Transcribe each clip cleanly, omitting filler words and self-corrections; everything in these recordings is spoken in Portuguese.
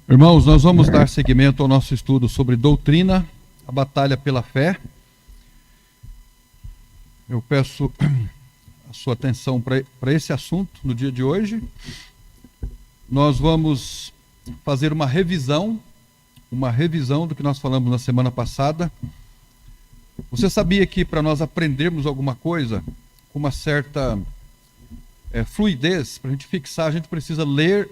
Irmãos, nós vamos dar seguimento ao nosso estudo sobre doutrina, a batalha pela fé. Eu peço a sua atenção para esse assunto no dia de hoje. Nós vamos fazer uma revisão do que nós falamos na semana passada. Você sabia que para nós aprendermos alguma coisa com uma certa fluidez, para a gente fixar, a gente precisa ler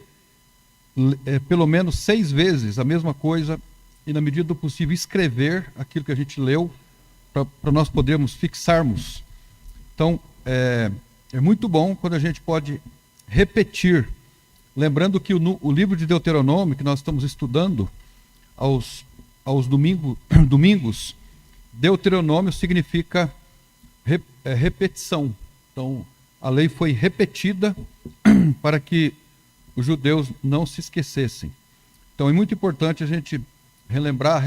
pelo menos 6 vezes a mesma coisa e, na medida do possível, escrever aquilo que a gente leu para nós podermos fixarmos. Então, é muito bom quando a gente pode repetir. Lembrando que o livro de Deuteronômio, que nós estamos estudando aos domingos, Deuteronômio significa repetição. Então, a lei foi repetida para que os judeus não se esquecessem. Então é muito importante a gente relembrar,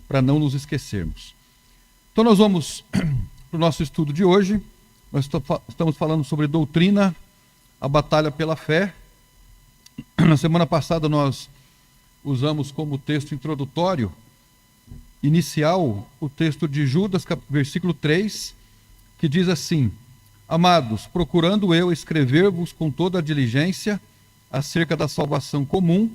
para não nos esquecermos. Então nós vamos para o nosso estudo de hoje. Nós estamos falando sobre doutrina, a batalha pela fé. Na semana passada nós usamos como texto introdutório, inicial, o texto de Judas, versículo 3, que diz assim: Amados, procurando eu escrever-vos com toda a diligência acerca da salvação comum,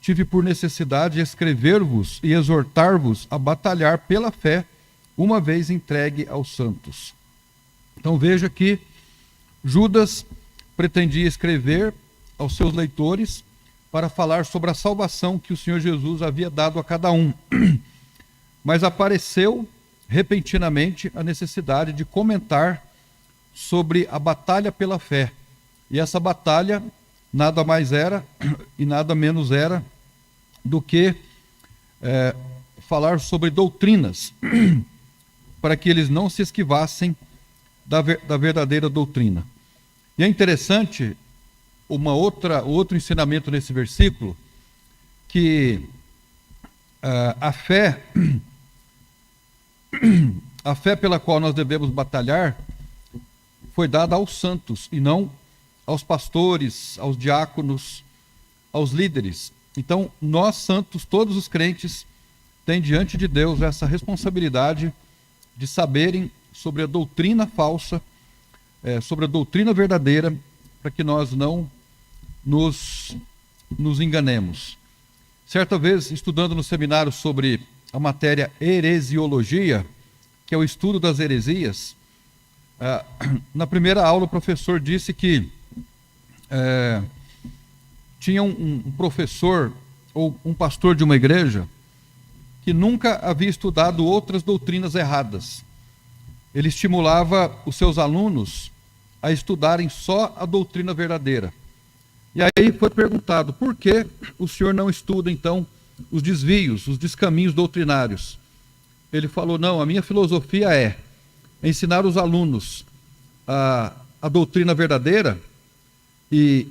tive por necessidade escrever-vos e exortar-vos a batalhar pela fé, uma vez entregue aos santos. Então veja que Judas pretendia escrever aos seus leitores para falar sobre a salvação que o Senhor Jesus havia dado a cada um. Mas apareceu repentinamente a necessidade de comentar sobre a batalha pela fé. E essa batalha nada mais era e nada menos era do que falar sobre doutrinas, para que eles não se esquivassem da verdadeira doutrina. E é interessante outro ensinamento nesse versículo, que a fé pela qual nós devemos batalhar foi dada aos santos e não aos pastores, aos diáconos, aos líderes. Então, nós santos, todos os crentes, têm diante de Deus essa responsabilidade de saberem sobre a doutrina falsa, sobre a doutrina verdadeira, para que nós não nos enganemos. Certa vez, estudando no seminário sobre a matéria heresiologia, que é o estudo das heresias, na primeira aula o professor disse que tinha um professor ou um pastor de uma igreja que nunca havia estudado outras doutrinas erradas. Ele estimulava os seus alunos a estudarem só a doutrina verdadeira. E aí foi perguntado: por que o senhor não estuda então os desvios, os descaminhos doutrinários? Ele falou: não, a minha filosofia é ensinar os alunos a doutrina verdadeira e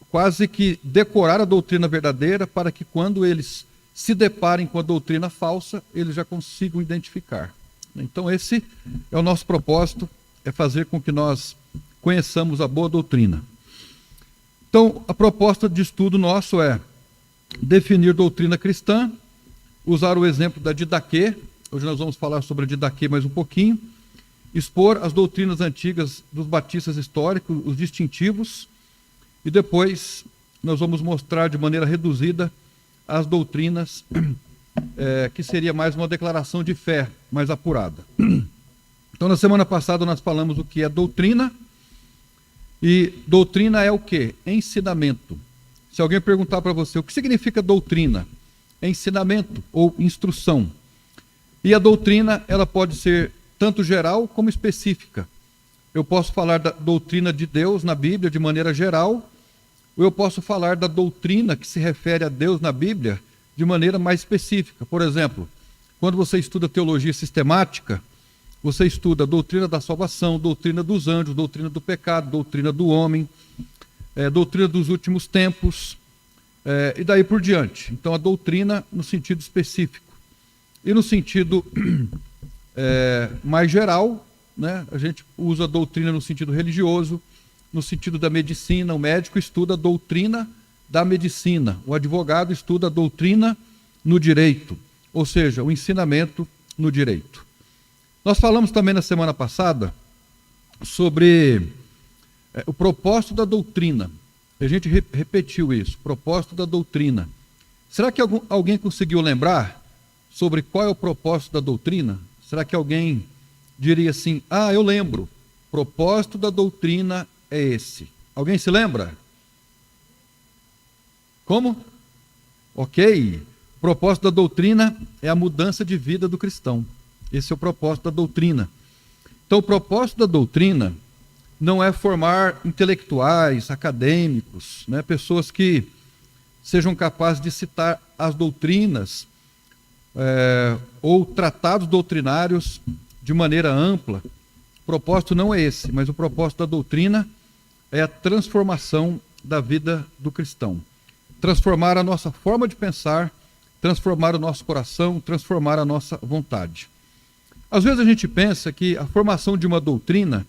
quase que decorar a doutrina verdadeira, para que quando eles se deparem com a doutrina falsa, eles já consigam identificar. Então esse é o nosso propósito, é fazer com que nós conheçamos a boa doutrina. Então a proposta de estudo nosso é definir doutrina cristã, usar o exemplo da Didaquê. Hoje nós vamos falar sobre a Didaquê mais um pouquinho, expor as doutrinas antigas dos batistas históricos, os distintivos, e depois nós vamos mostrar de maneira reduzida as doutrinas, que seria mais uma declaração de fé mais apurada. Então, na semana passada nós falamos o que é doutrina, e doutrina é o quê? Ensinamento. Se alguém perguntar para você o que significa doutrina, é ensinamento ou instrução. E a doutrina, ela pode ser tanto geral como específica. Eu posso falar da doutrina de Deus na Bíblia de maneira geral, ou eu posso falar da doutrina que se refere a Deus na Bíblia de maneira mais específica. Por exemplo, quando você estuda teologia sistemática, você estuda a doutrina da salvação, doutrina dos anjos, doutrina do pecado, doutrina do homem, doutrina dos últimos tempos, e daí por diante. Então, a doutrina no sentido específico. E no sentido mais geral, né, a gente usa a doutrina no sentido religioso, no sentido da medicina. O médico estuda a doutrina da medicina. O advogado estuda a doutrina no direito, ou seja, o ensinamento no direito. Nós falamos também na semana passada sobre o propósito da doutrina. A gente repetiu isso, propósito da doutrina. Será que alguém conseguiu lembrar sobre qual é o propósito da doutrina? Será que alguém diria assim, eu lembro, propósito da doutrina é esse. Alguém se lembra? Como? Ok. O propósito da doutrina é a mudança de vida do cristão. Esse é o propósito da doutrina. Então, o propósito da doutrina não é formar intelectuais, acadêmicos, né, pessoas que sejam capazes de citar as doutrinas ou tratados doutrinários de maneira ampla. O propósito não é esse, mas o propósito da doutrina é a transformação da vida do cristão. Transformar a nossa forma de pensar, transformar o nosso coração, transformar a nossa vontade. Às vezes a gente pensa que a formação de uma doutrina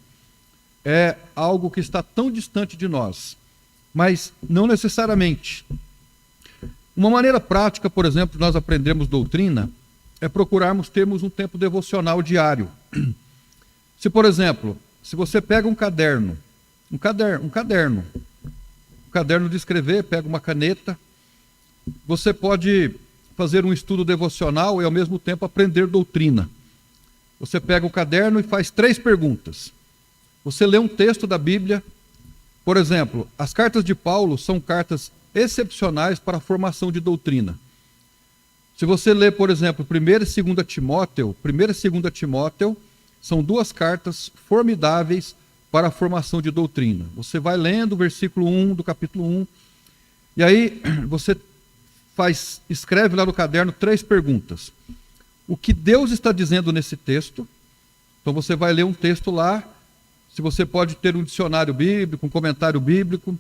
é algo que está tão distante de nós, mas não necessariamente. Uma maneira prática, por exemplo, de nós aprendermos doutrina é procurarmos termos um tempo devocional diário. Se, por exemplo, se você pega um caderno de escrever, pega uma caneta, você pode fazer um estudo devocional e ao mesmo tempo aprender doutrina. Você pega o caderno e faz 3 perguntas. Você lê um texto da Bíblia, por exemplo, as cartas de Paulo são cartas excepcionais para a formação de doutrina. Se você ler, por exemplo, 1 e 2 Timóteo, 1 e 2 Timóteo são 2 cartas formidáveis para a formação de doutrina. Você vai lendo o versículo 1 do capítulo 1, e aí você escreve lá no caderno 3 perguntas. O que Deus está dizendo nesse texto? Então você vai ler um texto lá, se você pode ter um dicionário bíblico, um comentário bíblico.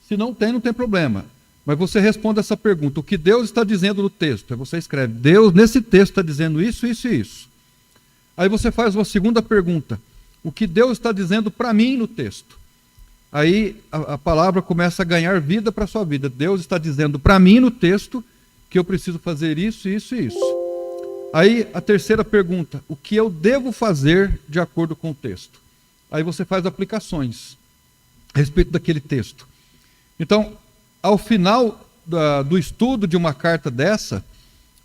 Se não tem, não tem problema. Mas você responde essa pergunta, o que Deus está dizendo no texto? Aí você escreve, Deus nesse texto está dizendo isso, isso e isso. Aí você faz uma segunda pergunta, o que Deus está dizendo para mim no texto? Aí a palavra começa a ganhar vida para a sua vida. Deus está dizendo para mim no texto que eu preciso fazer isso, isso e isso. Aí a terceira pergunta, o que eu devo fazer de acordo com o texto? Aí você faz aplicações a respeito daquele texto. Então, ao final do estudo de uma carta dessa,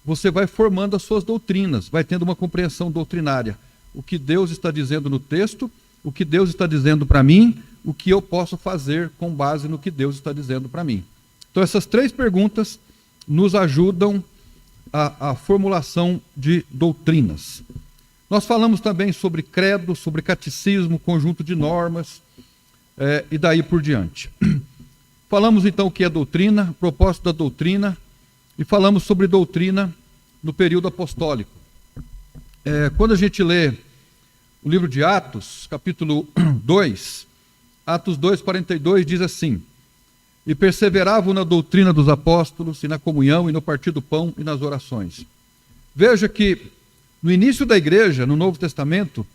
você vai formando as suas doutrinas, vai tendo uma compreensão doutrinária. O que Deus está dizendo no texto, o que Deus está dizendo para mim, o que eu posso fazer com base no que Deus está dizendo para mim. Então, essas 3 perguntas nos ajudam a formulação de doutrinas. Nós falamos também sobre credo, sobre catecismo, conjunto de normas, e daí por diante. Falamos então o que é doutrina, propósito da doutrina, e falamos sobre doutrina no período apostólico. Quando a gente lê o livro de Atos, capítulo 2, Atos 2:42 diz assim, e perseveravam na doutrina dos apóstolos, e na comunhão, e no partir do pão, e nas orações. Veja que no início da igreja, no Novo Testamento,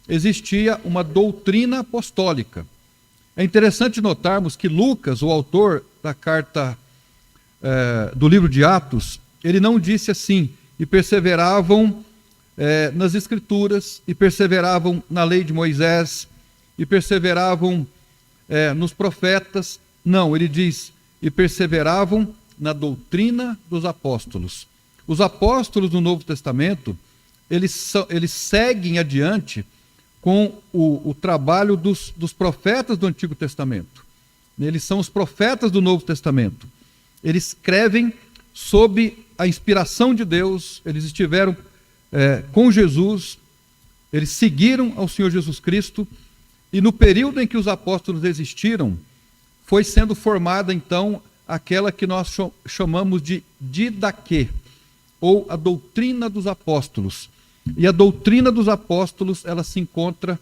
existia uma doutrina apostólica. É interessante notarmos que Lucas, o autor da carta do livro de Atos, ele não disse assim, e perseveravam nas Escrituras, e perseveravam na lei de Moisés, e perseveravam nos profetas. Não, ele diz, e perseveravam na doutrina dos apóstolos. Os apóstolos do Novo Testamento, eles seguem adiante com o trabalho dos profetas do Antigo Testamento. Eles são os profetas do Novo Testamento. Eles escrevem sob a inspiração de Deus, eles estiveram com Jesus, eles seguiram ao Senhor Jesus Cristo, e no período em que os apóstolos existiram, foi sendo formada então aquela que nós chamamos de didaquê, ou a doutrina dos apóstolos. E a doutrina dos apóstolos, ela se encontra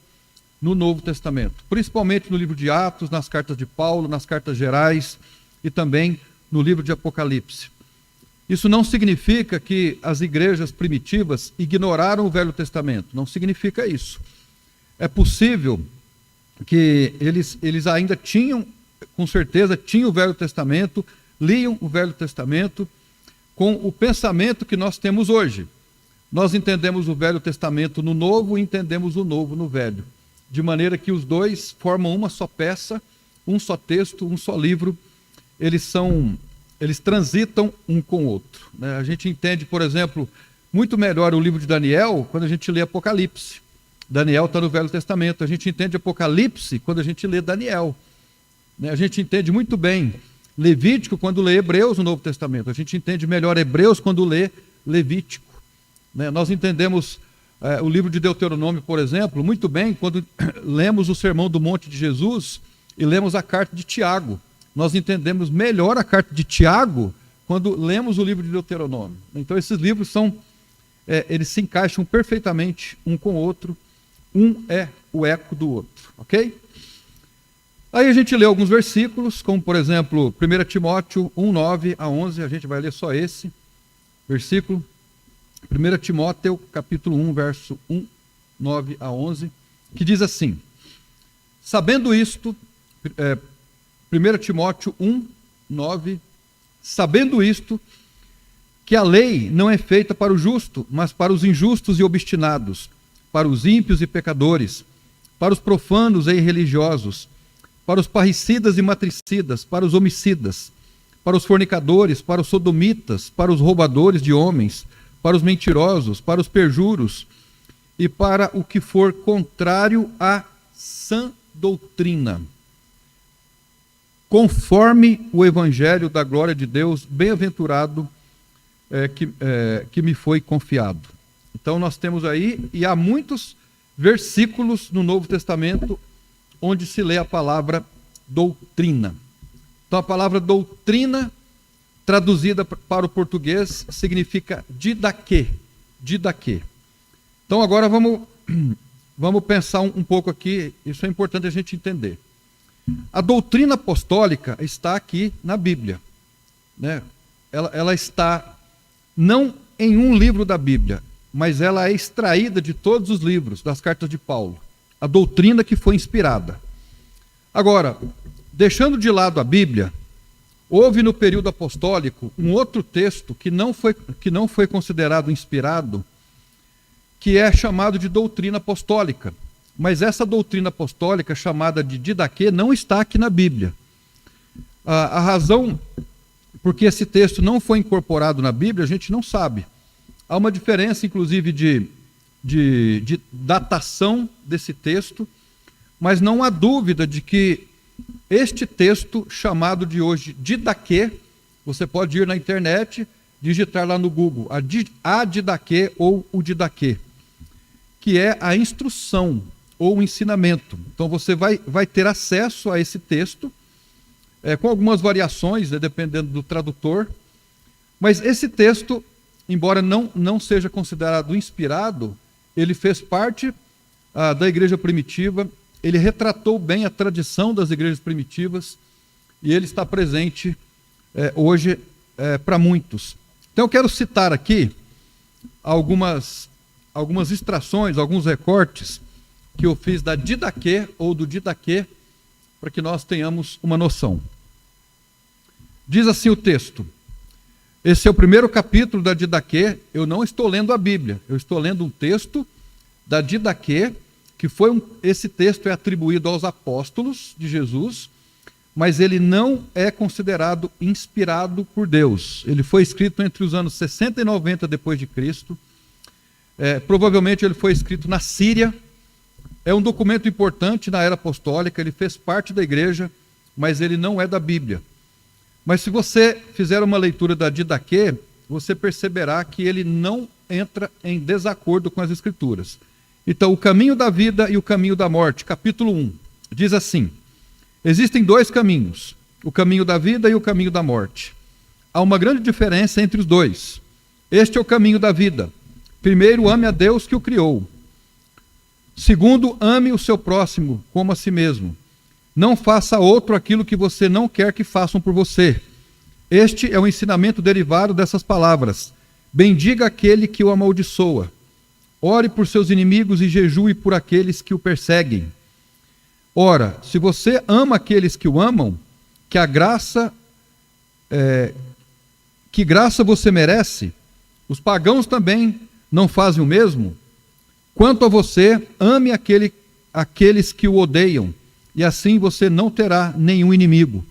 no Novo Testamento, principalmente no livro de Atos, nas cartas de Paulo, nas cartas gerais e também no livro de Apocalipse. Isso não significa que as igrejas primitivas ignoraram o Velho Testamento, não significa isso. É possível que eles ainda tinham, com certeza, tinham o Velho Testamento, liam o Velho Testamento com o pensamento que nós temos hoje. Nós entendemos o Velho Testamento no Novo e entendemos o Novo no Velho, de maneira que os dois formam uma só peça, um só texto, um só livro. Eles transitam um com o outro, né? A gente entende, por exemplo, muito melhor o livro de Daniel quando a gente lê Apocalipse. Daniel está no Velho Testamento. A gente entende Apocalipse quando a gente lê Daniel, né? A gente entende muito bem Levítico quando lê Hebreus no Novo Testamento. A gente entende melhor Hebreus quando lê Levítico, né? Nós entendemos o livro de Deuteronômio, por exemplo, muito bem quando lemos o Sermão do Monte de Jesus e lemos a carta de Tiago. Nós entendemos melhor a carta de Tiago quando lemos o livro de Deuteronômio. Então esses livros eles se encaixam perfeitamente um com o outro, um é o eco do outro, ok? Aí a gente lê alguns versículos, como por exemplo, 1 Timóteo 1, 9 a 11, a gente vai ler só esse versículo. 1 Timóteo, capítulo 1, verso 1, 9 a 11, que diz assim: sabendo isto, 1 Timóteo 1, 9, sabendo isto, que a lei não é feita para o justo, mas para os injustos e obstinados, para os ímpios e pecadores, para os profanos e irreligiosos, para os parricidas e matricidas, para os homicidas, para os fornicadores, para os sodomitas, para os roubadores de homens, para os mentirosos, para os perjuros e para o que for contrário à sã doutrina, conforme o evangelho da glória de Deus, bem-aventurado que me foi confiado. Então nós temos aí, e há muitos versículos no Novo Testamento onde se lê a palavra doutrina. Então a palavra doutrina, traduzida para o português, significa didaquê. Então agora vamos pensar um pouco aqui, isso é importante a gente entender. A doutrina apostólica está aqui na Bíblia, né? Ela está não em um livro da Bíblia, mas ela é extraída de todos os livros das cartas de Paulo, a doutrina que foi inspirada. Agora, deixando de lado a Bíblia, houve no período apostólico um outro texto que não foi considerado inspirado, que é chamado de doutrina apostólica. Mas essa doutrina apostólica, chamada de didaquê, não está aqui na Bíblia. A razão porque esse texto não foi incorporado na Bíblia, a gente não sabe. Há uma diferença, inclusive, de datação desse texto, mas não há dúvida de que este texto, chamado de hoje didaquê, você pode ir na internet, digitar lá no Google, a didaquê ou o didaquê, que é a instrução ou o ensinamento. Então você vai ter acesso a esse texto, com algumas variações, né, dependendo do tradutor, mas esse texto, embora não seja considerado inspirado, ele fez parte da igreja primitiva, ele retratou bem a tradição das igrejas primitivas e ele está presente hoje para muitos. Então eu quero citar aqui algumas extrações, alguns recortes que eu fiz da didaquê ou do didaquê, para que nós tenhamos uma noção. Diz assim o texto, esse é o primeiro capítulo da didaquê, eu não estou lendo a Bíblia, eu estou lendo um texto da didaquê, que esse texto é atribuído aos apóstolos de Jesus, mas ele não é considerado inspirado por Deus. Ele foi escrito entre os anos 60 e 90 depois de Cristo. Provavelmente ele foi escrito na Síria. É um documento importante na era apostólica, ele fez parte da igreja, mas ele não é da Bíblia. Mas se você fizer uma leitura da didaquê, você perceberá que ele não entra em desacordo com as Escrituras. Então, o caminho da vida e o caminho da morte, capítulo 1, diz assim: existem dois caminhos, o caminho da vida e o caminho da morte. Há uma grande diferença entre os dois. Este é o caminho da vida. Primeiro, ame a Deus que o criou. Segundo, ame o seu próximo como a si mesmo. Não faça a outro aquilo que você não quer que façam por você. Este é o ensinamento derivado dessas palavras. Bendiga aquele que o amaldiçoa. Ore por seus inimigos e jejue por aqueles que o perseguem. Ora, se você ama aqueles que o amam, que graça que graça você merece? Os pagãos também não fazem o mesmo? Quanto a você, ame aqueles que o odeiam, e assim você não terá nenhum inimigo.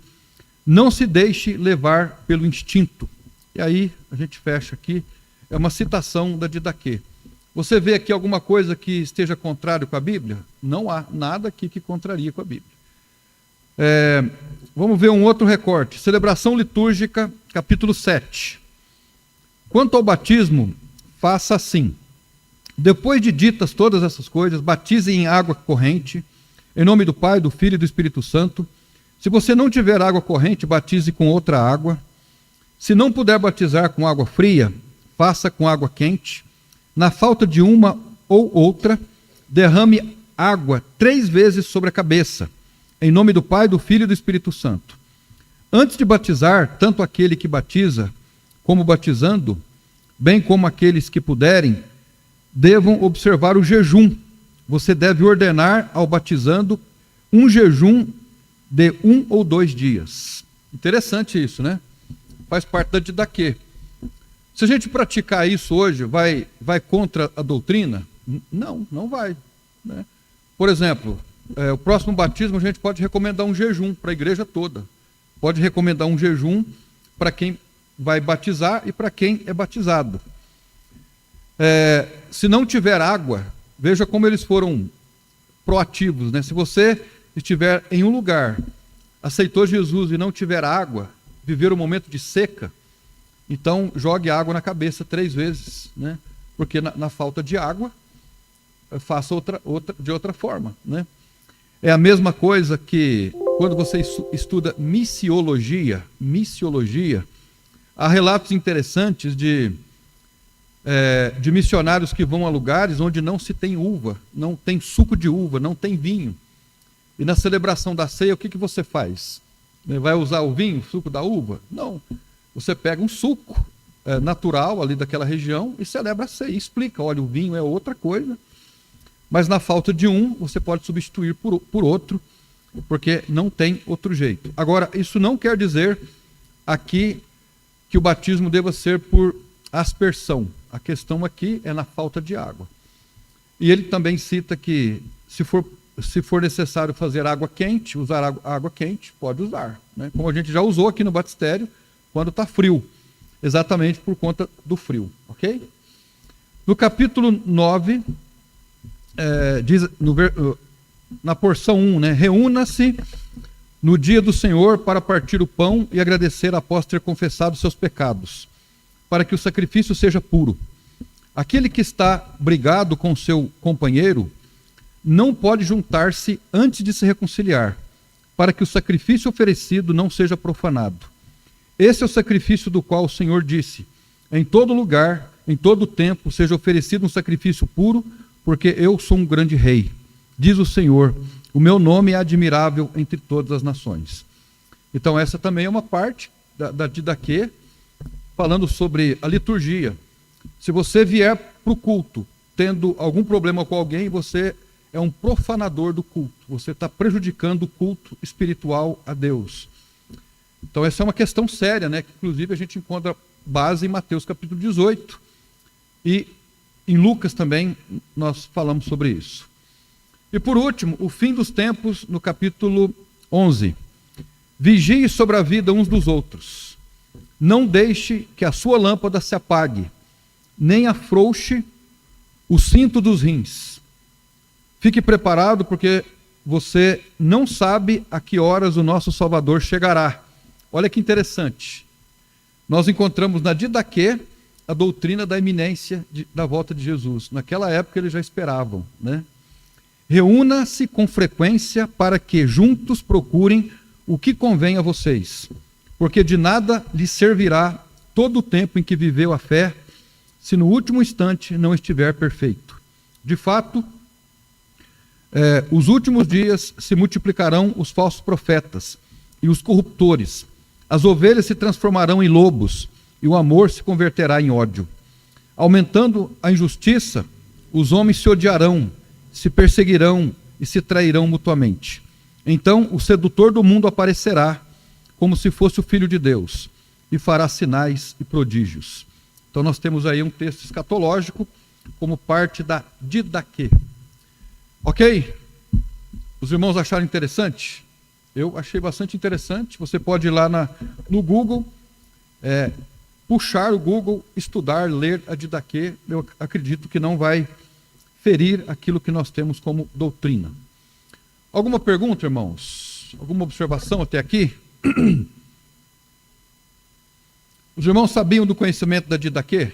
Não se deixe levar pelo instinto. E aí, a gente fecha aqui, é uma citação da Didaquê. Você vê aqui alguma coisa que esteja contrário com a Bíblia? Não há nada aqui que contraria com a Bíblia. Vamos ver um outro recorte. Celebração litúrgica, capítulo 7. Quanto ao batismo, faça assim. Depois de ditas todas essas coisas, batize em água corrente, em nome do Pai, do Filho e do Espírito Santo. Se você não tiver água corrente, batize com outra água. Se não puder batizar com água fria, faça com água quente. Na falta de uma ou outra, derrame água 3 vezes sobre a cabeça, em nome do Pai, do Filho e do Espírito Santo. Antes de batizar, tanto aquele que batiza como batizando, bem como aqueles que puderem, devam observar o jejum. Você deve ordenar ao batizando um jejum de 1 ou 2 dias. Interessante isso, né? Faz parte da Didaquê. Se a gente praticar isso hoje, vai contra a doutrina? Não, não vai. Né? Por exemplo, o próximo batismo a gente pode recomendar um jejum para a igreja toda. Pode recomendar um jejum para quem vai batizar e para quem é batizado. Se não tiver água, veja como eles foram proativos. Né? Se você estiver em um lugar, aceitou Jesus e não tiver água, viver um momento de seca, então jogue água na cabeça 3 vezes, né? Porque na falta de água, faça de outra forma. Né? É a mesma coisa que quando você estuda missiologia, há relatos interessantes de missionários que vão a lugares onde não se tem uva, não tem suco de uva, não tem vinho. E na celebração da ceia, o que você faz? Vai usar o vinho, o suco da uva? Não. Você pega um suco natural ali daquela região e celebra a ceia. E explica, olha, o vinho é outra coisa, mas na falta de um, você pode substituir por outro, porque não tem outro jeito. Agora, isso não quer dizer aqui que o batismo deva ser por aspersão. A questão aqui é na falta de água. E ele também cita que se for necessário fazer água quente, usar água quente, pode usar. Né? Como a gente já usou aqui no batistério, quando está frio, exatamente por conta do frio. Ok? No capítulo 9, diz, na porção 1, né? Reúna-se no dia do Senhor para partir o pão e agradecer após ter confessado seus pecados, para que o sacrifício seja puro. Aquele que está brigado com seu companheiro não pode juntar-se antes de se reconciliar, para que o sacrifício oferecido não seja profanado. Esse é o sacrifício do qual o Senhor disse: em todo lugar, em todo tempo, seja oferecido um sacrifício puro, porque eu sou um grande rei. Diz o Senhor, o meu nome é admirável entre todas as nações. Então essa também é uma parte da Didaquê, falando sobre a liturgia. Se você vier para o culto tendo algum problema com alguém, você é um profanador do culto. Você está prejudicando o culto espiritual a Deus. Então essa é uma questão séria, né? Que inclusive a gente encontra base em Mateus capítulo 18. E em Lucas também nós falamos sobre isso. E por último, o fim dos tempos, no capítulo 11. Vigie sobre a vida uns dos outros. Não deixe que a sua lâmpada se apague, nem afrouxe o cinto dos rins. Fique preparado, porque você não sabe a que horas o nosso Salvador chegará. Olha que interessante. Nós encontramos na Didaquê a doutrina da iminência da volta de Jesus. Naquela época eles já esperavam, né? Reúna-se com frequência para que juntos procurem o que convém a vocês, porque de nada lhes servirá todo o tempo em que viveu a fé, se no último instante não estiver perfeito. De fato, os últimos dias se multiplicarão os falsos profetas e os corruptores. As ovelhas se transformarão em lobos e o amor se converterá em ódio. Aumentando a injustiça, os homens se odiarão, se perseguirão e se trairão mutuamente. Então o sedutor do mundo aparecerá, como se fosse o Filho de Deus. e fará sinais e prodígios. Então nós temos aí um texto escatológico como parte da didaquê. Ok? Os irmãos acharam interessante? Eu achei bastante interessante. Você pode ir lá no Google, puxar o Google, estudar, ler a didaquê. Eu acredito que não vai ferir aquilo que nós temos como doutrina. Alguma pergunta, irmãos? Alguma observação até aqui? Os irmãos sabiam do conhecimento da didaquê?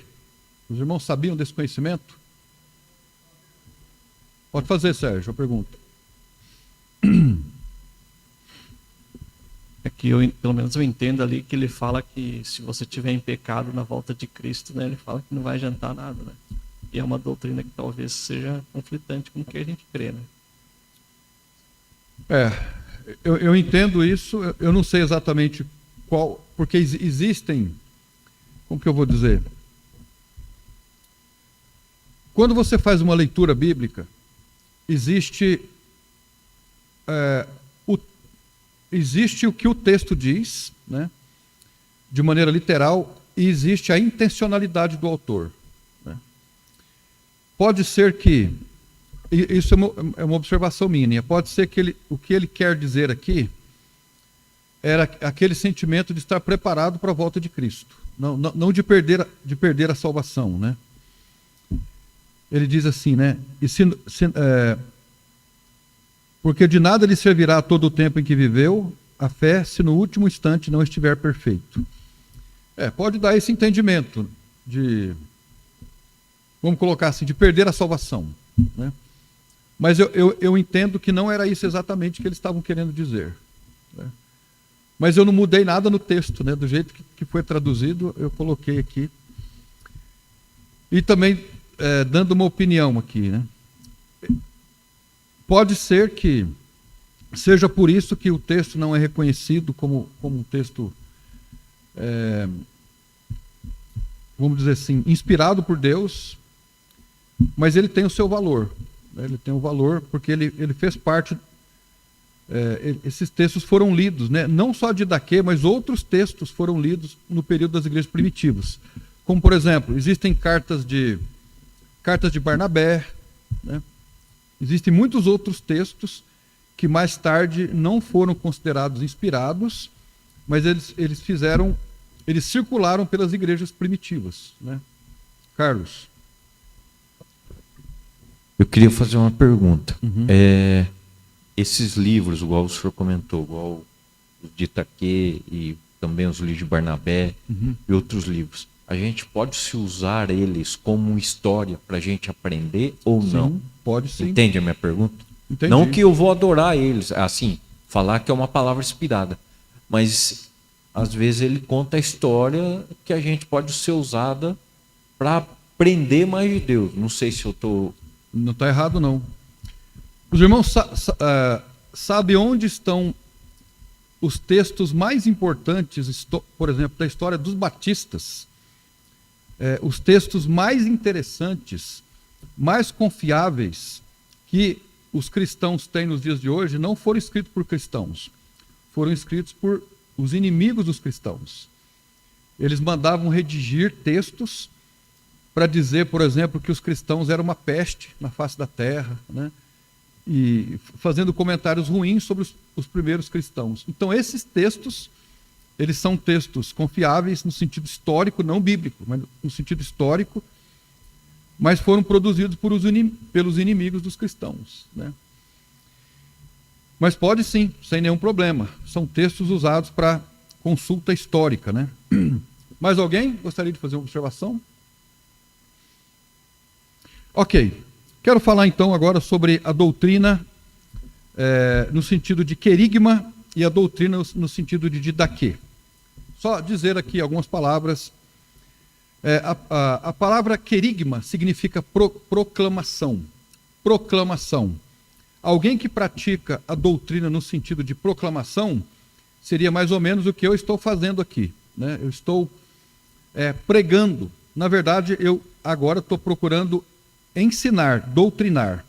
Os irmãos sabiam desse conhecimento? Pode fazer, Sérgio, a pergunta. É que pelo menos eu entendo ali que ele fala que se você tiver em pecado na volta de Cristo, né, ele fala que não vai adiantar nada, né? E é uma doutrina que talvez seja conflitante com o que a gente crê, né? Eu entendo isso, eu não sei exatamente qual, porque existem, como que eu vou dizer? Quando você faz uma leitura bíblica, existe o que o texto diz, né, de maneira literal, e existe a intencionalidade do autor. Né? Pode ser que, isso é uma observação minha, pode ser que o que ele quer dizer aqui era aquele sentimento de estar preparado para a volta de Cristo, não de perder a salvação, né? Ele diz assim, né? Porque de nada lhe servirá todo o tempo em que viveu a fé, se no último instante não estiver perfeito. Pode dar esse entendimento de, vamos colocar assim, de perder a salvação, né? Mas eu entendo que não era isso exatamente que eles estavam querendo dizer, né? Mas eu não mudei nada no texto, né? Do jeito que foi traduzido, eu coloquei aqui. E também dando uma opinião aqui, né? Pode ser que seja por isso que o texto não é reconhecido como um texto, vamos dizer assim, inspirado por Deus, mas ele tem o seu valor. Né? Ele tem o valor porque ele fez parte. Esses textos foram lidos, né? Não só de Didaquê, mas outros textos foram lidos no período das igrejas primitivas. Como, por exemplo, existem cartas de Barnabé, né? Existem muitos outros textos que mais tarde não foram considerados inspirados, mas eles circularam pelas igrejas primitivas, né? Carlos. Eu queria fazer uma pergunta. Esses livros, igual o senhor comentou, igual os de Didaquê e também os livros de Barnabé e outros livros, a gente pode se usar eles como história para a gente aprender ou não? Pode sim. Entende a minha pergunta? Entendi. Não que eu vou adorar eles, assim, falar que é uma palavra inspirada, mas às vezes ele conta a história que a gente pode ser usada para aprender mais de Deus. Não sei se eu estou... Não está errado, não. Os irmãos sabem onde estão os textos mais importantes, por exemplo, da história dos batistas? Os textos mais interessantes, mais confiáveis que os cristãos têm nos dias de hoje não foram escritos por cristãos, foram escritos por os inimigos dos cristãos. Eles mandavam redigir textos para dizer, por exemplo, que os cristãos eram uma peste na face da terra, né? E fazendo comentários ruins sobre os primeiros cristãos. Então esses textos, eles são textos confiáveis no sentido histórico, não bíblico, mas no sentido histórico, mas foram produzidos pelos inimigos dos cristãos, né? Mas pode sim, sem nenhum problema. São textos usados para consulta histórica, né? Mais alguém gostaria de fazer uma observação? Ok. Quero falar então agora sobre a doutrina no sentido de querigma e a doutrina no sentido de Didaquê. Só dizer aqui algumas palavras. A palavra querigma significa proclamação. Proclamação. Alguém que pratica a doutrina no sentido de proclamação seria mais ou menos o que eu estou fazendo aqui, né? Eu estou pregando. Na verdade, eu agora estou procurando ensinar, doutrinar.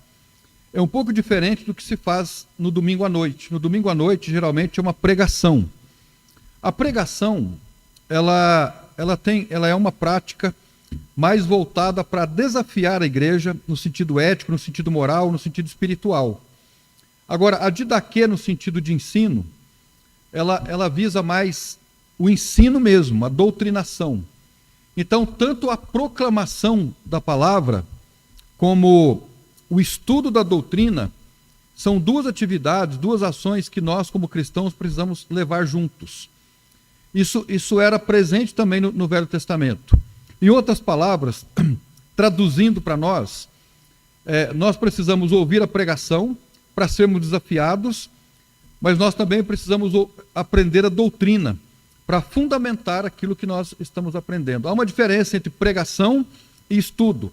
É um pouco diferente do que se faz no domingo à noite. No domingo à noite, geralmente, é uma pregação. A pregação ela é uma prática mais voltada para desafiar a igreja no sentido ético, no sentido moral, no sentido espiritual. Agora, a didaquê, no sentido de ensino, ela visa mais o ensino mesmo, a doutrinação. Então, tanto a proclamação da palavra como o estudo da doutrina são duas atividades, duas ações que nós, como cristãos, precisamos levar juntos. Isso era presente também no Velho Testamento. Em outras palavras, traduzindo para nós precisamos ouvir a pregação para sermos desafiados, mas nós também precisamos aprender a doutrina para fundamentar aquilo que nós estamos aprendendo. Há uma diferença entre pregação e estudo.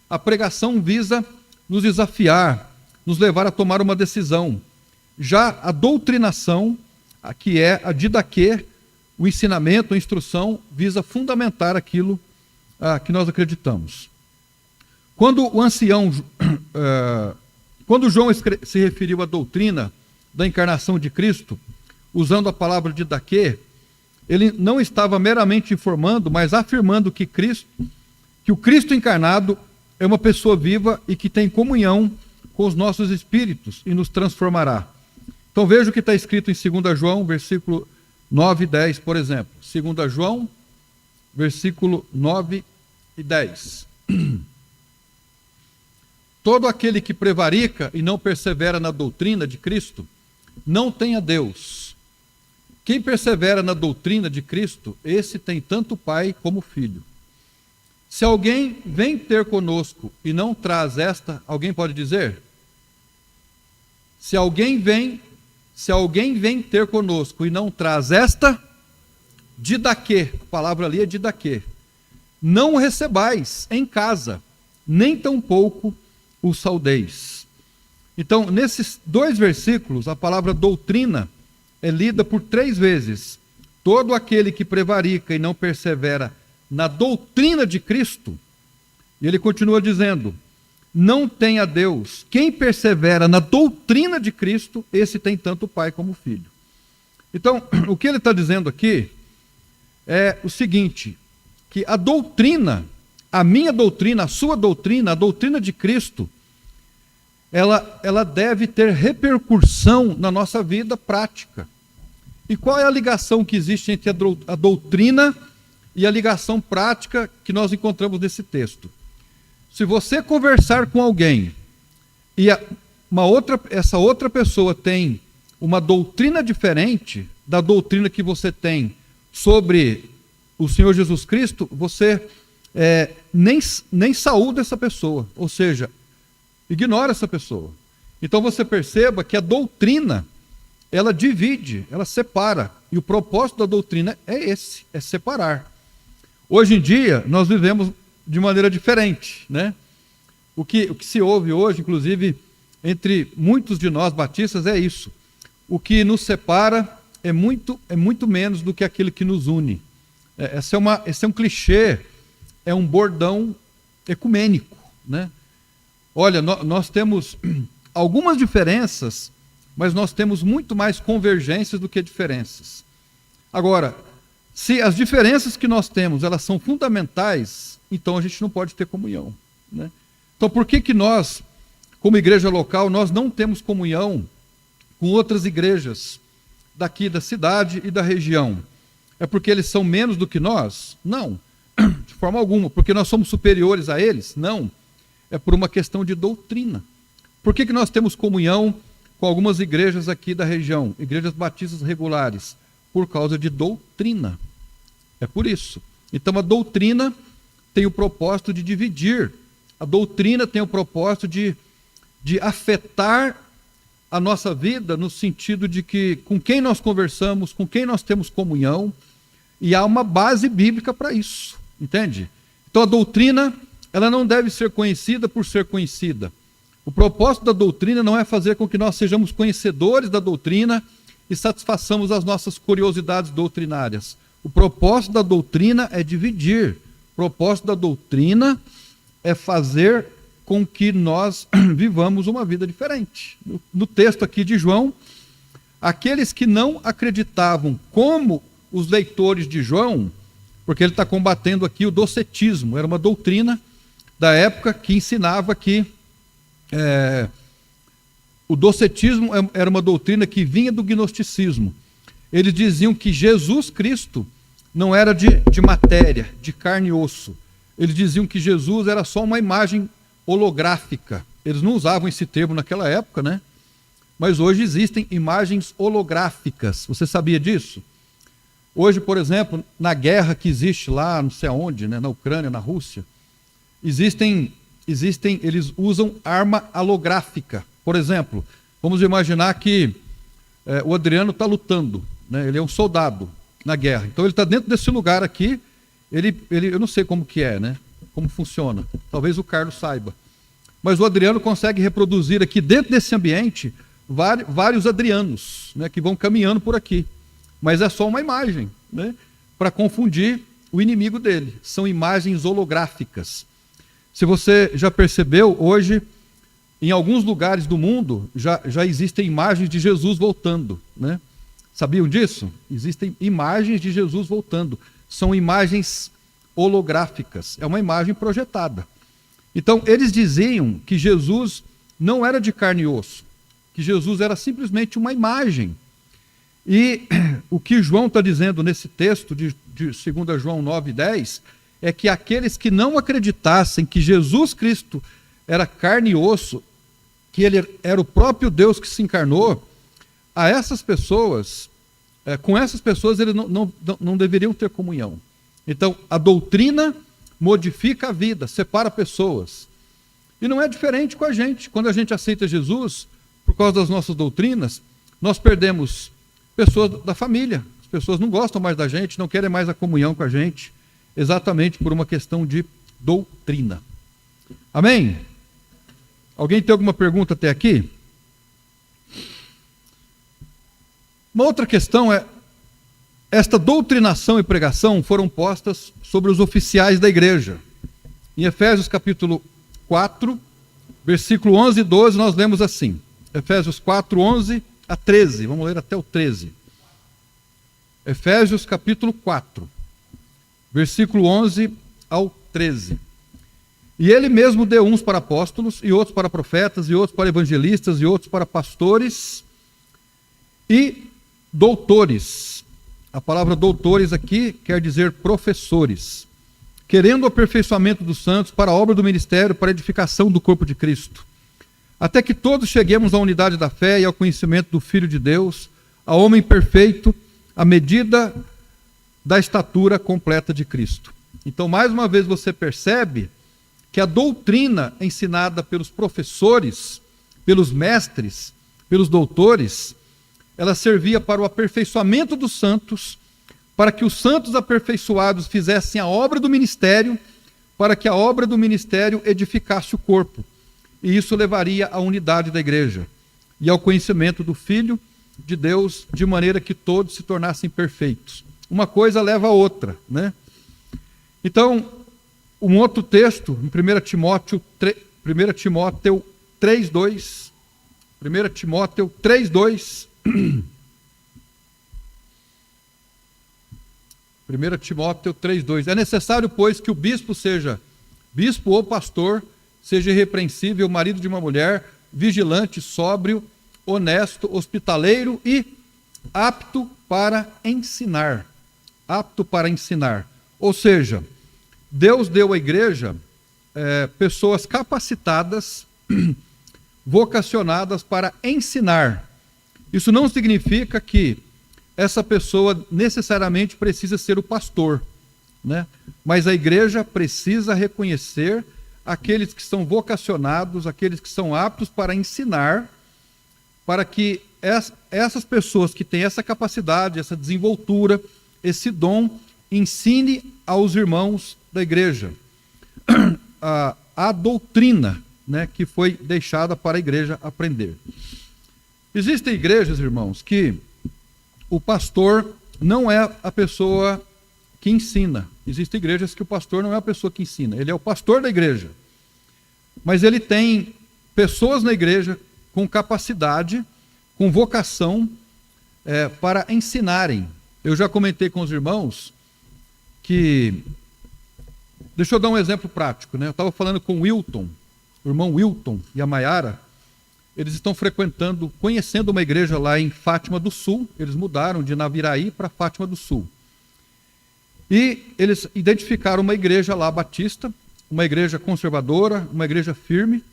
A pregação visa nos desafiar, nos levar a tomar uma decisão. Já a doutrinação, que é a didaquê, o ensinamento, a instrução, visa fundamentar aquilo que nós acreditamos. Quando João se referiu à doutrina da encarnação de Cristo, usando a palavra didaquê, ele não estava meramente informando, mas afirmando que o Cristo encarnado é uma pessoa viva e que tem comunhão com os nossos espíritos e nos transformará. Então veja o que está escrito em 2 João, versículo 9 e 10, por exemplo. 2 João, versículo 9 e 10. Todo aquele que prevarica e não persevera na doutrina de Cristo, não tem a Deus. Quem persevera na doutrina de Cristo, esse tem tanto Pai como Filho. Se alguém vem ter conosco e não traz esta, alguém pode dizer? Se alguém vem ter conosco e não traz esta, didaquê, a palavra ali é didaquê, não o recebais em casa, nem tampouco o saudeis. Então, nesses 2 versículos, a palavra doutrina é lida por 3 vezes. Todo aquele que prevarica e não persevera na doutrina de Cristo, e ele continua dizendo, não tem a Deus. Quem persevera na doutrina de Cristo, esse tem tanto o Pai como o Filho. Então, o que ele está dizendo aqui é o seguinte, que a doutrina, a minha doutrina, a sua doutrina, a doutrina de Cristo, ela deve ter repercussão na nossa vida prática. E qual é a ligação que existe entre a doutrina e a ligação prática que nós encontramos nesse texto? Se você conversar com alguém e essa outra pessoa tem uma doutrina diferente da doutrina que você tem sobre o Senhor Jesus Cristo, você nem saúda essa pessoa, ou seja, ignora essa pessoa. Então você perceba que a doutrina, ela divide, ela separa, e o propósito da doutrina é esse, é separar. Hoje em dia, nós vivemos de maneira diferente, né? O que se ouve hoje, inclusive, entre muitos de nós batistas, é isso. O que nos separa é muito menos do que aquilo que nos une. Esse é um clichê, é um bordão ecumênico, né? Olha, nós temos algumas diferenças, mas nós temos muito mais convergências do que diferenças. Agora, se as diferenças que nós temos, elas são fundamentais, então a gente não pode ter comunhão, né? Então, por que nós, como igreja local, nós não temos comunhão com outras igrejas daqui da cidade e da região? É porque eles são menos do que nós? Não, de forma alguma. Porque nós somos superiores a eles? Não. É por uma questão de doutrina. Por que nós temos comunhão com algumas igrejas aqui da região, igrejas batistas regulares? Por causa de doutrina. É por isso. Então a doutrina tem o propósito de dividir. A doutrina tem o propósito de afetar a nossa vida no sentido de que com quem nós conversamos, com quem nós temos comunhão, e há uma base bíblica para isso, entende? Então a doutrina, ela não deve ser conhecida por ser conhecida. O propósito da doutrina não é fazer com que nós sejamos conhecedores da doutrina e satisfaçamos as nossas curiosidades doutrinárias. O propósito da doutrina é dividir. O propósito da doutrina é fazer com que nós vivamos uma vida diferente. No texto aqui de João, aqueles que não acreditavam como os leitores de João, porque ele está combatendo aqui o docetismo. Era uma doutrina da época que ensinava que o docetismo era uma doutrina que vinha do gnosticismo. Eles diziam que Jesus Cristo não era de matéria, de carne e osso. Eles diziam que Jesus era só uma imagem holográfica. Eles não usavam esse termo naquela época, né? Mas hoje existem imagens holográficas. Você sabia disso? Hoje, por exemplo, na guerra que existe lá, não sei aonde, né, na Ucrânia, na Rússia, eles usam arma holográfica. Por exemplo, vamos imaginar que o Adriano está lutando, né? Ele é um soldado na guerra. Então ele está dentro desse lugar aqui, eu não sei como que é, né? Como funciona. Talvez o Carlos saiba. Mas o Adriano consegue reproduzir aqui dentro desse ambiente vários Adrianos, né, que vão caminhando por aqui. Mas é só uma imagem, né, para confundir o inimigo dele. São imagens holográficas. Se você já percebeu, hoje, em alguns lugares do mundo, já existem imagens de Jesus voltando, né? Sabiam disso? Existem imagens de Jesus voltando. São imagens holográficas. É uma imagem projetada. Então, eles diziam que Jesus não era de carne e osso, que Jesus era simplesmente uma imagem. E o que João está dizendo nesse texto de 2 João 9:10 é que aqueles que não acreditassem que Jesus Cristo era carne e osso, que ele era o próprio Deus que se encarnou, a essas pessoas, com essas pessoas eles não deveriam ter comunhão. Então, a doutrina modifica a vida, separa pessoas. E não é diferente com a gente. Quando a gente aceita Jesus, por causa das nossas doutrinas, nós perdemos pessoas da família. As pessoas não gostam mais da gente, não querem mais a comunhão com a gente, exatamente por uma questão de doutrina. Amém? Alguém tem alguma pergunta até aqui? Uma outra questão é, esta doutrinação e pregação foram postas sobre os oficiais da igreja. Em Efésios capítulo 4, versículo 11 e 12, nós lemos assim. Efésios 4, 11 a 13. Vamos ler até o 13. Efésios capítulo 4, versículo 11 ao 13. E ele mesmo deu uns para apóstolos, e outros para profetas, e outros para evangelistas, e outros para pastores e doutores. A palavra doutores aqui quer dizer professores, querendo o aperfeiçoamento dos santos para a obra do ministério, para a edificação do corpo de Cristo, até que todos cheguemos à unidade da fé e ao conhecimento do Filho de Deus, ao homem perfeito, à medida da estatura completa de Cristo. Então, mais uma vez, você percebe que a doutrina ensinada pelos professores, pelos mestres, pelos doutores, ela servia para o aperfeiçoamento dos santos, para que os santos aperfeiçoados fizessem a obra do ministério, para que a obra do ministério edificasse o corpo. E isso levaria à unidade da igreja e ao conhecimento do Filho de Deus, de maneira que todos se tornassem perfeitos. Uma coisa leva a outra, né? Então, um outro texto, em 1 Timóteo 3:2, 1 Timóteo 3:2, 1 Timóteo 3:2. É necessário, pois, que o bispo ou pastor, seja irrepreensível, marido de uma mulher, vigilante, sóbrio, honesto, hospitaleiro e apto para ensinar. Apto para ensinar. Ou seja, Deus deu à igreja pessoas capacitadas, vocacionadas para ensinar. Isso não significa que essa pessoa necessariamente precisa ser o pastor, né? Mas a igreja precisa reconhecer aqueles que são vocacionados, aqueles que são aptos para ensinar, para que essas pessoas que têm essa capacidade, essa desenvoltura, esse dom, ensine aos irmãos da igreja a doutrina, né, que foi deixada para a igreja aprender. Existem igrejas, irmãos, que o pastor não é a pessoa que ensina. Existem igrejas que o pastor não é a pessoa que ensina, ele é o pastor da igreja. Mas ele tem pessoas na igreja com capacidade, com vocação para ensinarem. Eu já comentei com os irmãos que... Deixa eu dar um exemplo prático, né? Eu estava falando com o Wilton, o irmão Wilton e a Maiara. Eles estão frequentando, conhecendo uma igreja lá em Fátima do Sul. Eles mudaram de Naviraí para Fátima do Sul. E eles identificaram uma igreja lá, batista, uma igreja conservadora, uma igreja firme.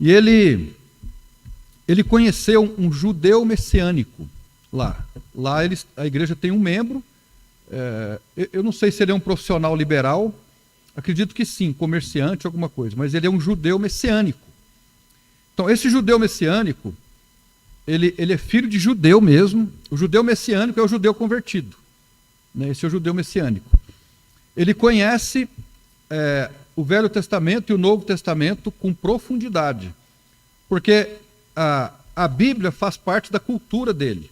E ele conheceu um judeu messiânico lá. Lá a igreja tem um membro, eu não sei se ele é um profissional liberal, acredito que sim, comerciante, alguma coisa, mas ele é um judeu messiânico. Então, esse judeu messiânico, ele é filho de judeu mesmo. O judeu messiânico é o judeu convertido, né? Esse é o judeu messiânico. Ele conhece o Velho Testamento e o Novo Testamento com profundidade, porque a Bíblia faz parte da cultura dele.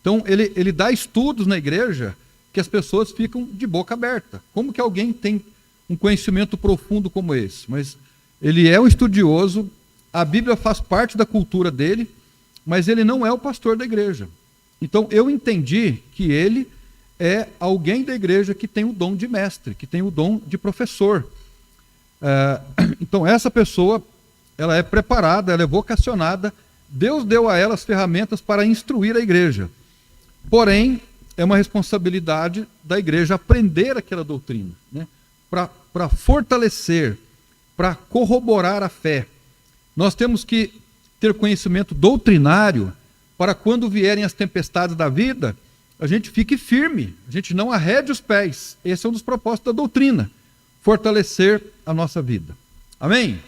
Então, ele dá estudos na igreja que as pessoas ficam de boca aberta. Como que alguém tem um conhecimento profundo como esse? Mas ele é um estudioso, a Bíblia faz parte da cultura dele, mas ele não é o pastor da igreja. Então, eu entendi que ele é alguém da igreja que tem o dom de mestre, que tem o dom de professor. Então, essa pessoa, ela é preparada, ela é vocacionada, Deus deu a ela as ferramentas para instruir a igreja. Porém, é uma responsabilidade da igreja aprender aquela doutrina, né? Para fortalecer, para corroborar a fé. Nós temos que ter conhecimento doutrinário para quando vierem as tempestades da vida, a gente fique firme, a gente não arrede os pés. Esse é um dos propósitos da doutrina, fortalecer a nossa vida. Amém?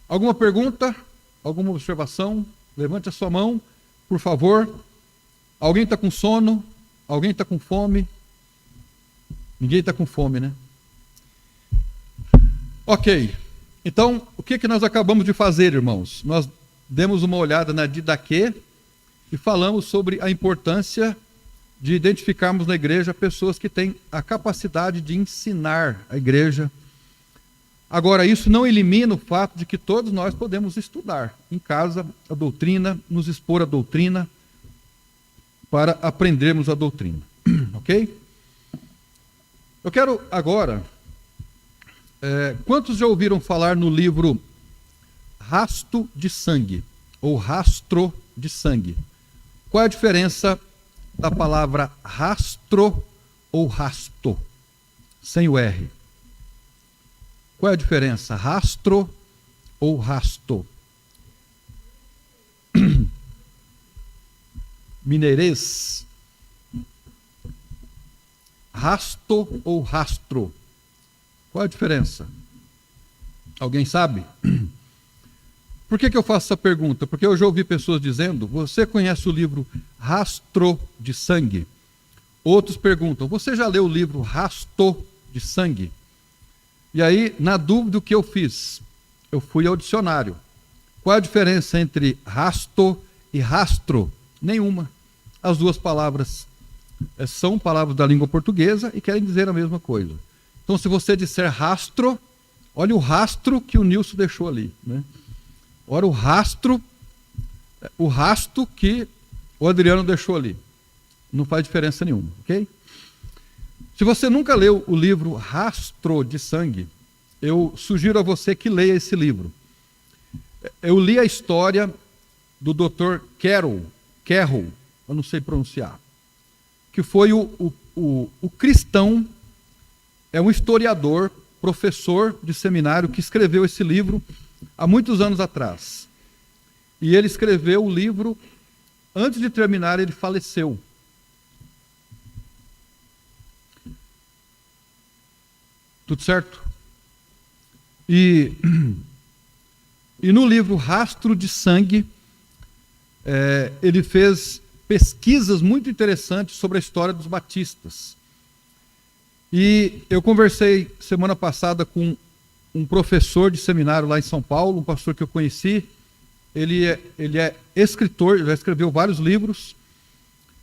Alguma pergunta? Alguma observação? Levante a sua mão, por favor. Alguém está com sono? Alguém está com fome? Ninguém está com fome, né? Ok. Então, o que nós acabamos de fazer, irmãos? Nós demos uma olhada na Didaquê e falamos sobre a importância de identificarmos na igreja pessoas que têm a capacidade de ensinar a igreja. Agora, isso não elimina o fato de que todos nós podemos estudar em casa a doutrina, nos expor a doutrina, para aprendermos a doutrina. Ok? Eu quero agora... quantos já ouviram falar no livro Rasto de Sangue? Ou Rastro de Sangue? Qual é a diferença da palavra rastro ou rasto? Sem o R. Qual é a diferença? Rastro ou rasto? Mineirês? Rasto ou rastro? Qual é a diferença? Alguém sabe? Por que eu faço essa pergunta? Porque eu já ouvi pessoas dizendo, você conhece o livro Rastro de Sangue? Outros perguntam, você já leu o livro Rasto de Sangue? E aí, na dúvida, o que eu fiz? Eu fui ao dicionário. Qual é a diferença entre rasto e rastro? Nenhuma. As duas palavras são palavras da língua portuguesa e querem dizer a mesma coisa. Então, se você disser rastro, olha o rastro que o Nilson deixou ali, né? Olha o rasto que o Adriano deixou ali. Não faz diferença nenhuma, ok? Se você nunca leu o livro Rastro de Sangue, eu sugiro a você que leia esse livro. Eu li a história do Dr. Carroll, eu não sei pronunciar, que foi o cristão, é um historiador, professor de seminário, que escreveu esse livro há muitos anos atrás. E ele escreveu o livro, antes de terminar, ele faleceu. Tudo certo? E no livro Rastro de Sangue, ele fez pesquisas muito interessantes sobre a história dos batistas. E eu conversei semana passada com um professor de seminário lá em São Paulo, um pastor que eu conheci. Ele é escritor, já escreveu vários livros.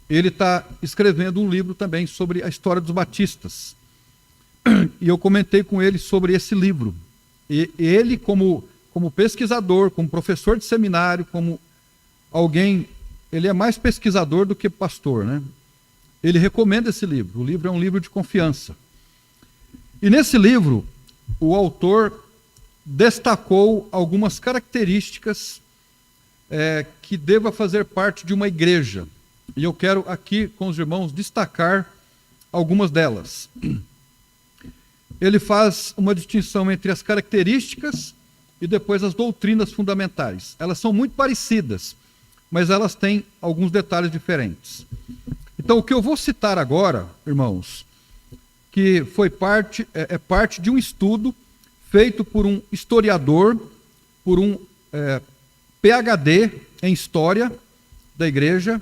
Ele está escrevendo um livro também sobre a história dos batistas. E eu comentei com ele sobre esse livro. E ele, como pesquisador, como professor de seminário, como alguém... Ele é mais pesquisador do que pastor, né? ele recomenda esse livro. O livro é um livro de confiança. E nesse livro, o autor destacou algumas características que deva fazer parte de uma igreja. E eu quero aqui, com os irmãos, destacar algumas delas. Ele faz uma distinção entre as características e depois as doutrinas fundamentais. Elas são muito parecidas, mas elas têm alguns detalhes diferentes. Então, o que eu vou citar agora, irmãos, que foi parte de um estudo feito por um historiador, por um PhD em História da Igreja,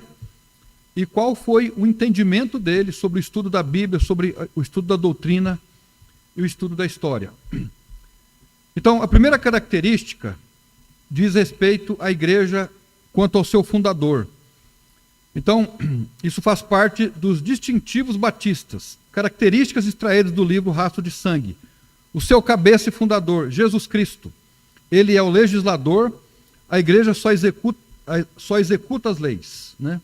e qual foi o entendimento dele sobre o estudo da Bíblia, sobre o estudo da doutrina e o estudo da história. Então, a primeira característica diz respeito à igreja quanto ao seu fundador. Então, isso faz parte dos distintivos batistas, características extraídas do livro Rastro de Sangue. O seu cabeça e fundador, Jesus Cristo. Ele é o legislador, a igreja só executa as leis, né?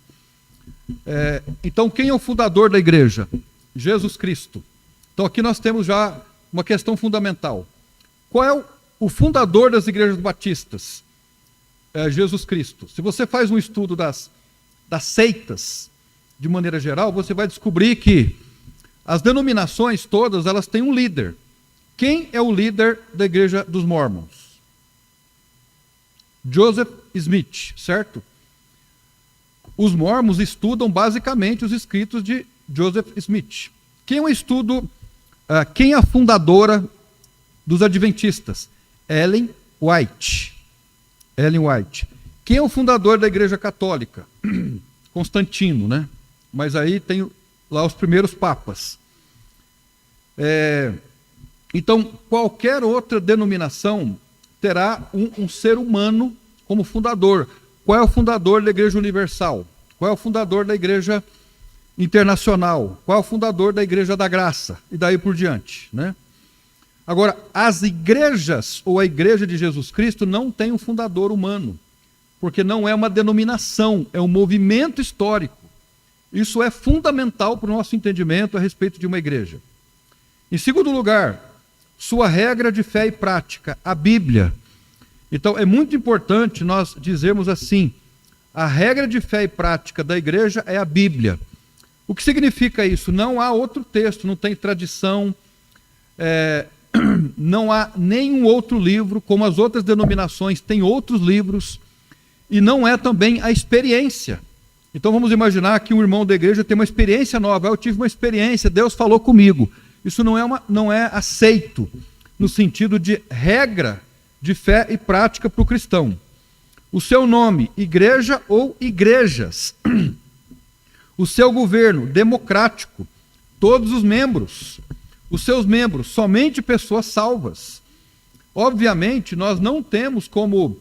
Então, quem é o fundador da igreja? Jesus Cristo. Então, aqui nós temos já uma questão fundamental. Qual é o fundador das igrejas batistas? É Jesus Cristo. Se você faz um estudo das seitas, de maneira geral, você vai descobrir que as denominações todas, elas têm um líder. Quem é o líder da igreja dos Mormons? Joseph Smith, certo? Os Mormons estudam basicamente os escritos de Joseph Smith. Quem é a fundadora dos Adventistas? Ellen White. Ellen White. Quem é o fundador da Igreja Católica? Constantino, né? Mas aí tem lá os primeiros papas. Então, qualquer outra denominação terá um ser humano como fundador. Qual é o fundador da Igreja Universal? Qual é o fundador da Igreja Internacional? Qual é o fundador da Igreja da Graça? E daí por diante, né? Agora, as igrejas ou a Igreja de Jesus Cristo não tem um fundador humano, porque não é uma denominação, é um movimento histórico. Isso é fundamental para o nosso entendimento a respeito de uma igreja. Em segundo lugar, sua regra de fé e prática, a Bíblia. Então, é muito importante nós dizermos assim, a regra de fé e prática da igreja é a Bíblia. O que significa isso? Não há outro texto, não tem tradição, não há nenhum outro livro, como as outras denominações têm outros livros, e não é também a experiência. Então vamos imaginar que um irmão da igreja tem uma experiência nova. Eu tive uma experiência, Deus falou comigo. Isso não é aceito no sentido de regra de fé e prática para o cristão. O seu nome, igreja ou igrejas. O seu governo, democrático. Todos os membros. Os seus membros, somente pessoas salvas. Obviamente, nós não temos como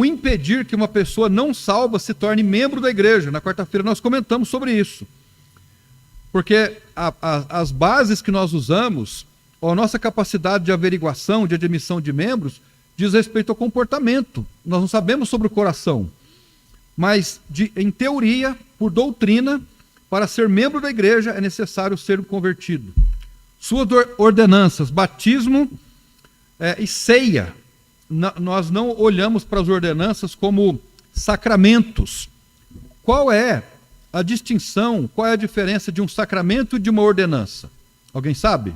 impedir que uma pessoa não salva se torne membro da igreja. Na quarta-feira nós comentamos sobre isso. Porque as bases que nós usamos, a nossa capacidade de averiguação, de admissão de membros, diz respeito ao comportamento. Nós não sabemos sobre o coração. Mas, em teoria, por doutrina, para ser membro da igreja é necessário ser convertido. Suas ordenanças, batismo e ceia. Nós não olhamos para as ordenanças como sacramentos. Qual é a distinção, qual é a diferença de um sacramento e de uma ordenança? Alguém sabe?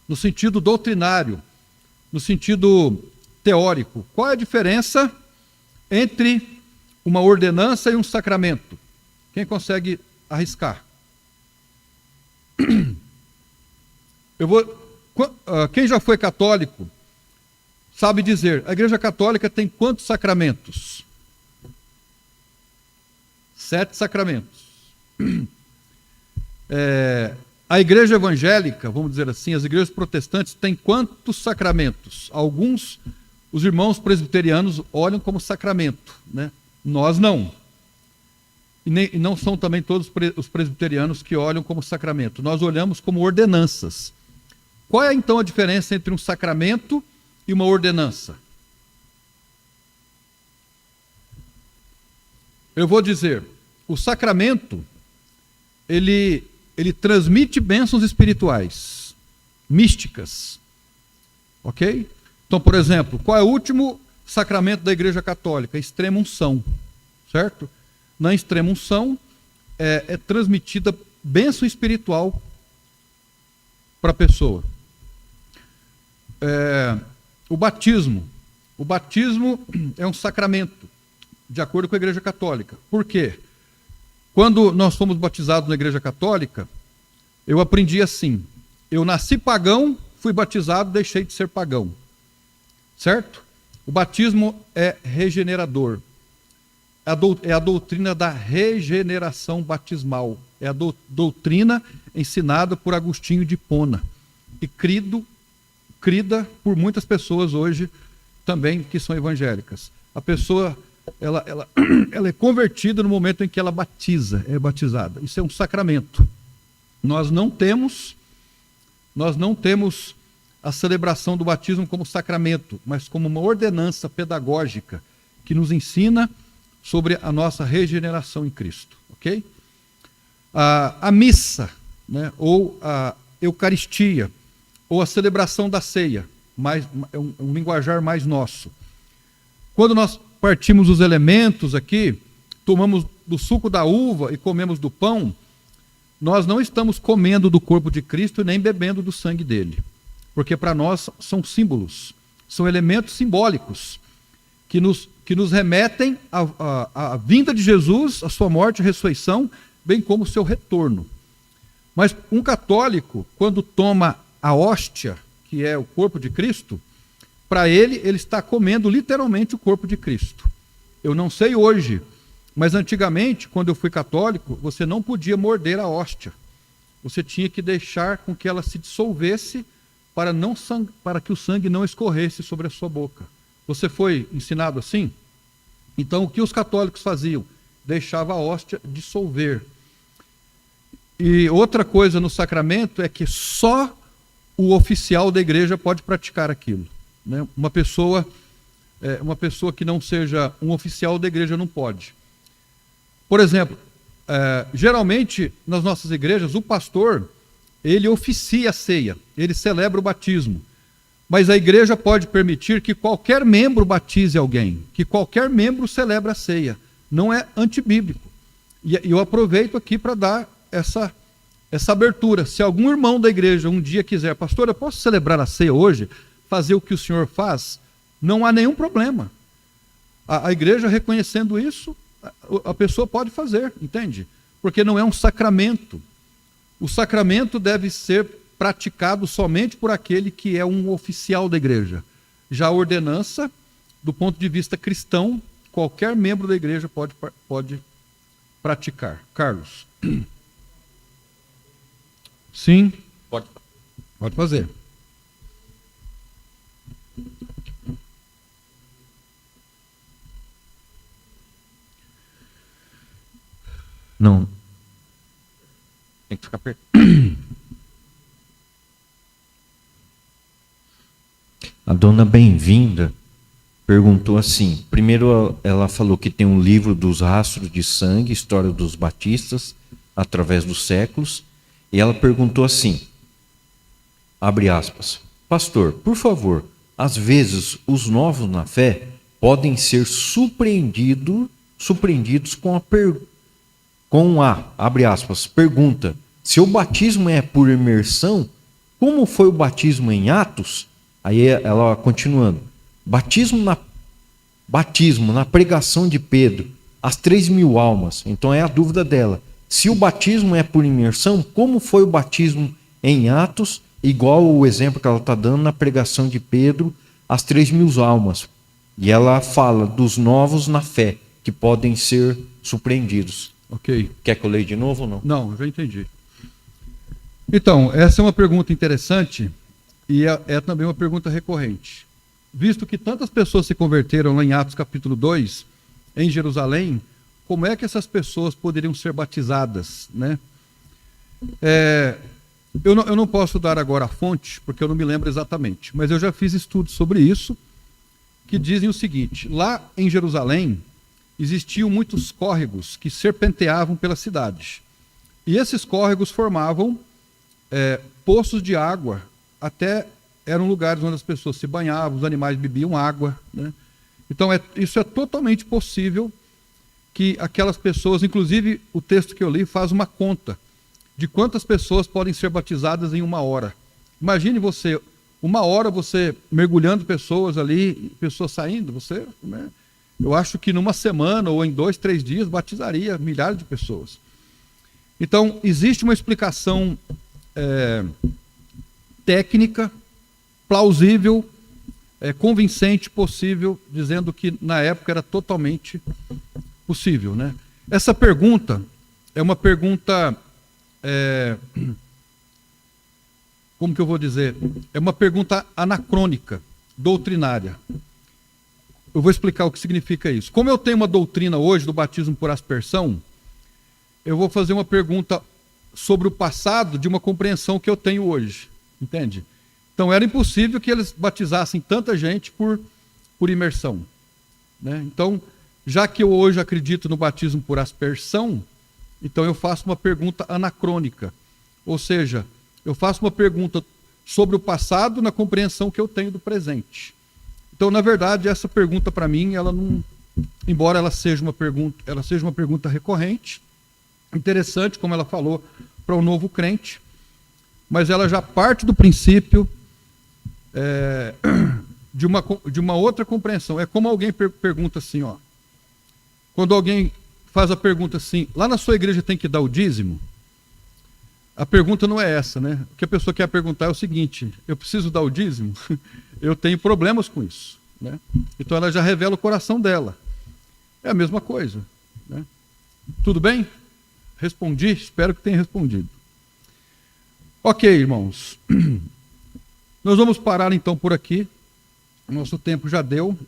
No sentido doutrinário, no sentido teórico, qual é a diferença entre uma ordenança e um sacramento? Quem consegue arriscar? Quem já foi católico sabe dizer, a Igreja Católica tem quantos sacramentos? 7 sacramentos. A Igreja Evangélica, vamos dizer assim, as igrejas protestantes têm quantos sacramentos? Alguns, os irmãos presbiterianos olham como sacramento, né? Nós não. E não são também todos os presbiterianos que olham como sacramento. Nós olhamos como ordenanças. Qual é então a diferença entre um sacramento e uma ordenança? Eu vou dizer, o sacramento, ele transmite bênçãos espirituais, místicas. Ok? Então, por exemplo, qual é o último sacramento da Igreja Católica? Extrema unção, certo? Na extrema unção é transmitida bênção espiritual para a pessoa. O batismo é um sacramento, de acordo com a Igreja Católica. Por quê? Quando nós fomos batizados na Igreja Católica, eu aprendi assim: eu nasci pagão, fui batizado, deixei de ser pagão. Certo? O batismo é regenerador. É a doutrina da regeneração batismal. É a doutrina ensinada por Agostinho de Hipona e crida por muitas pessoas hoje também que são evangélicas. A pessoa ela é convertida no momento em que ela é batizada. Isso é um sacramento. Nós não temos a celebração do batismo como sacramento, mas como uma ordenança pedagógica que nos ensina sobre a nossa regeneração em Cristo. Ok? A missa, né, ou a Eucaristia, ou a celebração da ceia, é um linguajar mais nosso. Quando nós partimos os elementos aqui, tomamos do suco da uva e comemos do pão, nós não estamos comendo do corpo de Cristo nem bebendo do sangue dele. Porque para nós são símbolos, são elementos simbólicos que nos remetem à vinda de Jesus, à sua morte e ressurreição, bem como o seu retorno. Mas um católico, quando toma a hóstia, que é o corpo de Cristo, para ele está comendo literalmente o corpo de Cristo. Eu não sei hoje, mas antigamente, quando eu fui católico, você não podia morder a hóstia. Você tinha que deixar com que ela se dissolvesse para que o sangue não escorresse sobre a sua boca. Você foi ensinado assim? Então, o que os católicos faziam? Deixava a hóstia dissolver. E outra coisa no sacramento é que só o oficial da igreja pode praticar aquilo. Né? Uma pessoa que não seja um oficial da igreja não pode. Por exemplo, geralmente nas nossas igrejas, o pastor, ele oficia a ceia, ele celebra o batismo. Mas a igreja pode permitir que qualquer membro batize alguém, que qualquer membro celebre a ceia. Não é antibíblico. E eu aproveito aqui para dar essa abertura. Se algum irmão da igreja um dia quiser, pastor, eu posso celebrar a ceia hoje, fazer o que o senhor faz? Não há nenhum problema. A igreja reconhecendo isso, a pessoa pode fazer, entende? Porque não é um sacramento. O sacramento deve ser praticado somente por aquele que é um oficial da igreja. Já a ordenança, do ponto de vista cristão, qualquer membro da igreja pode praticar. Carlos. Sim? Pode fazer. Não. Tem que ficar perto. A dona Bem-vinda perguntou assim. Primeiro ela falou que tem um livro dos rastros de sangue, História dos Batistas, através dos séculos. E ela perguntou assim, abre aspas, pastor, por favor, às vezes os novos na fé podem ser surpreendidos com a, abre aspas, pergunta, se o batismo é por imersão, como foi o batismo em Atos? Aí ela continuando, batismo na pregação de Pedro, as 3.000 almas. Então é a dúvida dela. Se o batismo é por imersão, como foi o batismo em Atos, igual o exemplo que ela está dando na pregação de Pedro, as 3.000 almas. E ela fala dos novos na fé, que podem ser surpreendidos. Ok. Quer que eu leia de novo ou não? Não, eu já entendi. Então, essa é uma pergunta interessante e é também uma pergunta recorrente. Visto que tantas pessoas se converteram lá em Atos capítulo 2, em Jerusalém, como é que essas pessoas poderiam ser batizadas, né? Eu não posso dar agora a fonte, porque eu não me lembro exatamente, mas eu já fiz estudos sobre isso, que dizem o seguinte, lá em Jerusalém, existiam muitos córregos que serpenteavam pela cidade. E esses córregos formavam poços de água, até eram lugares onde as pessoas se banhavam, os animais bebiam água, né? Então, isso é totalmente possível que aquelas pessoas, inclusive o texto que eu li faz uma conta de quantas pessoas podem ser batizadas em 1 hora. Imagine você, 1 hora você mergulhando pessoas ali, pessoas saindo, você, né? Eu acho que numa semana ou em 2, 3 dias batizaria milhares de pessoas. Então, existe uma explicação técnica, plausível, convincente, possível, dizendo que na época era totalmente possível, né? Essa pergunta é uma pergunta, como que eu vou dizer? É uma pergunta anacrônica, doutrinária. Eu vou explicar o que significa isso. Como eu tenho uma doutrina hoje do batismo por aspersão, eu vou fazer uma pergunta sobre o passado de uma compreensão que eu tenho hoje, entende? Então era impossível que eles batizassem tanta gente por imersão, né? Então, já que eu hoje acredito no batismo por aspersão, então eu faço uma pergunta anacrônica, ou seja, eu faço uma pergunta sobre o passado na compreensão que eu tenho do presente. Então, na verdade, essa pergunta para mim, ela não, embora ela seja uma pergunta recorrente, interessante, como ela falou, para o novo crente, mas ela já parte do princípio de uma outra compreensão. É como alguém pergunta assim, ó, quando alguém faz a pergunta assim, lá na sua igreja tem que dar o dízimo? A pergunta não é essa, né? O que a pessoa quer perguntar é o seguinte: eu preciso dar o dízimo? Eu tenho problemas com isso, né? Então ela já revela o coração dela. É a mesma coisa, né? Tudo bem? Respondi? Espero que tenha respondido. Ok, irmãos. Nós vamos parar então por aqui. O nosso tempo já deu.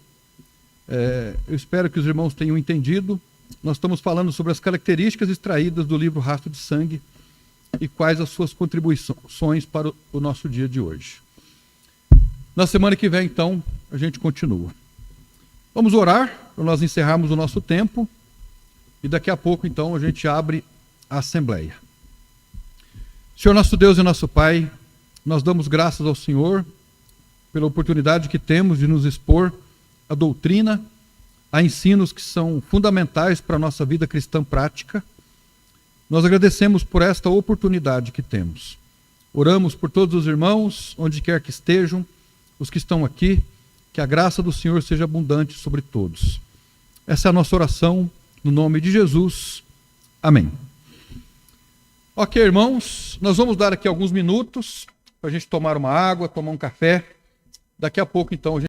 Eu espero que os irmãos tenham entendido. Nós estamos falando sobre as características extraídas do livro Rastro de Sangue e quais as suas contribuições para o nosso dia de hoje. Na semana que vem, então, a gente continua. Vamos orar para nós encerrarmos o nosso tempo e daqui a pouco, então, a gente abre a Assembleia. Senhor nosso Deus e nosso Pai, nós damos graças ao Senhor pela oportunidade que temos de nos expor à doutrina, a ensinos que são fundamentais para a nossa vida cristã prática. Nós agradecemos por esta oportunidade que temos. Oramos por todos os irmãos, onde quer que estejam, os que estão aqui, que a graça do Senhor seja abundante sobre todos. Essa é a nossa oração, no nome de Jesus. Amém. Ok, irmãos, nós vamos dar aqui alguns minutos para a gente tomar uma água, tomar um café. Daqui a pouco, então, a gente